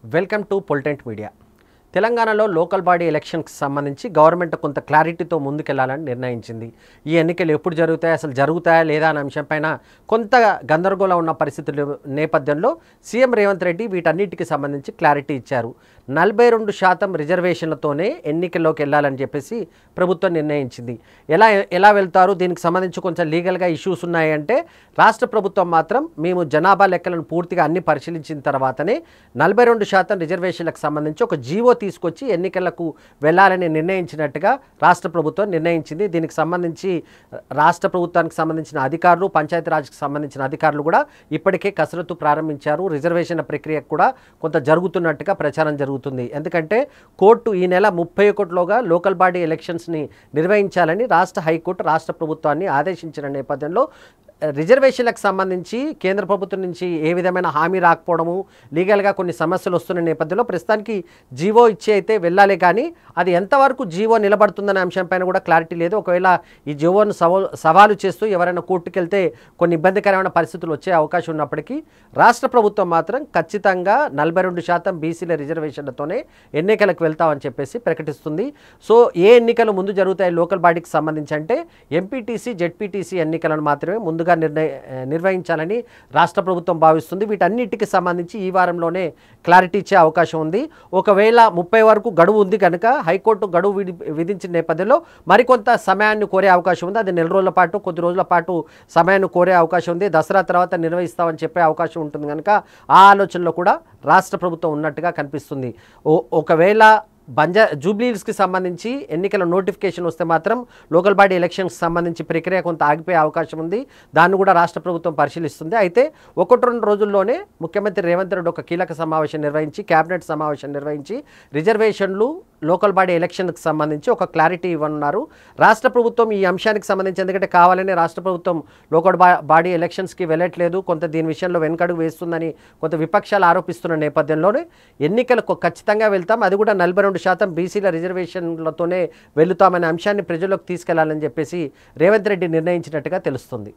Welcome to పొలిటెంట్ media. తెలంగాణలో local body ఎలక్షన్కి సంబంధించి గవర్నమెంట్ కొంత క్లారిటీతో ముందుకెళ్లాలని నిర్ణయించింది. ఈ ఎన్నికలు ఎప్పుడు జరుగుతాయి, అసలు జరుగుతాయా లేదా అనే అంశంపైన కొంత గందరగోళం ఉన్న పరిస్థితుల నేపథ్యంలో సీఎం రేవంత్ రెడ్డి వీటన్నిటికి సంబంధించి క్లారిటీ ఇచ్చారు. 42% రిజర్వేషన్లతోనే ఎన్నికల్లోకి వెళ్ళాలని చెప్పేసి ప్రభుత్వం నిర్ణయించింది. ఎలా వెళ్తారు, దీనికి సంబంధించి కొంచెం లీగల్గా ఇష్యూస్ ఉన్నాయంటే రాష్ట్ర ప్రభుత్వం మాత్రం మేము జనాభా లెక్కలను పూర్తిగా అన్ని పరిశీలించిన తర్వాతనే 42% రిజర్వేషన్లకు సంబంధించి ఒక జీవో తీసుకొచ్చి ఎన్నికలకు వెళ్లాలని నిర్ణయించినట్టుగా రాష్ట్ర ప్రభుత్వం నిర్ణయించింది. దీనికి సంబంధించి రాష్ట్ర ప్రభుత్వానికి సంబంధించిన అధికారులు, పంచాయతీరాజ్కి సంబంధించిన అధికారులు కూడా ఇప్పటికే కసరత్తు ప్రారంభించారు. రిజర్వేషన్ల ప్రక్రియ కూడా కొంత జరుగుతున్నట్టుగా ప్రచారం జరుగుతుంది. ఎందుకంటే కోర్టు ఈ నెల 31లోగా లోకల్ బాడీ ఎలక్షన్స్ని నిర్వహించాలని రాష్ట్ర హైకోర్టు రాష్ట్ర ప్రభుత్వాన్ని ఆదేశించిన నేపథ్యంలో రిజర్వేషన్లకు సంబంధించి కేంద్ర ప్రభుత్వం నుంచి ఏ విధమైన హామీ రాకపోవడము, లీగల్గా కొన్ని సమస్యలు వస్తున్న నేపథ్యంలో ప్రస్తుతానికి జీవో ఇచ్చి అయితే వెళ్ళాలి. కానీ అది ఎంతవరకు జీవో నిలబడుతుందనే అంశంపైన కూడా క్లారిటీ లేదు. ఒకవేళ ఈ జీవోను సవాలు చేస్తూ ఎవరైనా కోర్టుకు వెళ్తే కొన్ని ఇబ్బందికరమైన పరిస్థితులు వచ్చే అవకాశం ఉన్నప్పటికీ రాష్ట్ర ప్రభుత్వం మాత్రం ఖచ్చితంగా 42% బీసీల రిజర్వేషన్లతోనే ఎన్నికలకు వెళ్తామని చెప్పేసి ప్రకటిస్తుంది. సో ఏ ఎన్నికలు ముందు జరుగుతాయి లోకల్ బాడీకి సంబంధించి అంటే ఎంపీటీసీ, జెడ్పీటీసీ ఎన్నికలను మాత్రమే ముందుగా నిర్వహించాలని రాష్ట్ర ప్రభుత్వం భావిస్తుంది. వీటన్నిటికి సంబంధించి ఈ వారంలోనే క్లారిటీ ఇచ్చే అవకాశం ఉంది. ఒకవేళ 30 వరకు గడువు ఉంది కనుక హైకోర్టు గడువు విధించిన నేపథ్యంలో మరికొంత సమయాన్ని కోరే అవకాశం ఉంది. అది నెల రోజుల పాటు, కొద్ది రోజుల పాటు సమయాన్ని కోరే అవకాశం ఉంది. దసరా తర్వాత నిర్వహిస్తామని చెప్పే అవకాశం ఉంటుంది కనుక ఆ ఆలోచనలో కూడా రాష్ట్ర ప్రభుత్వం ఉన్నట్టుగా కనిపిస్తుంది. ఒకవేళ జూబ్లీహిల్స్కి సంబంధించి ఎన్నికల నోటిఫికేషన్ వస్తే మాత్రం లోకల్ బాడీ ఎలక్షన్కి సంబంధించి ప్రక్రియ కొంత ఆగిపోయే అవకాశం ఉంది. దాన్ని కూడా రాష్ట్ర ప్రభుత్వం పరిశీలిస్తుంది. అయితే 1-2 రోజుల్లోనే ముఖ్యమంత్రి రేవంత్ రెడ్డి ఒక కీలక సమావేశం నిర్వహించి, కేబినెట్ సమావేశం నిర్వహించి రిజర్వేషన్లు లోకల్ బాడీ ఎలక్షన్కి సంబంధించి ఒక క్లారిటీ ఇవ్వనున్నారు. రాష్ట్ర ప్రభుత్వం ఈ అంశానికి సంబంధించి ఎందుకంటే కావాలనే రాష్ట్ర ప్రభుత్వం లోకల్ బాడీ ఎలక్షన్స్కి వెళ్ళట్లేదు, కొంత దీని విషయంలో వెనుకడుగు వేస్తుందని కొంత విపక్షాలు ఆరోపిస్తున్న నేపథ్యంలోనే ఎన్నికలకు ఖచ్చితంగా వెళ్తాం, అది కూడా 42% బీసీల రిజర్వేషన్లతోనే వెళుతామనే అంశాన్ని ప్రజల్లోకి తీసుకెళ్లాలని చెప్పేసి రేవంత్ రెడ్డి నిర్ణయించినట్టుగా తెలుస్తుంది.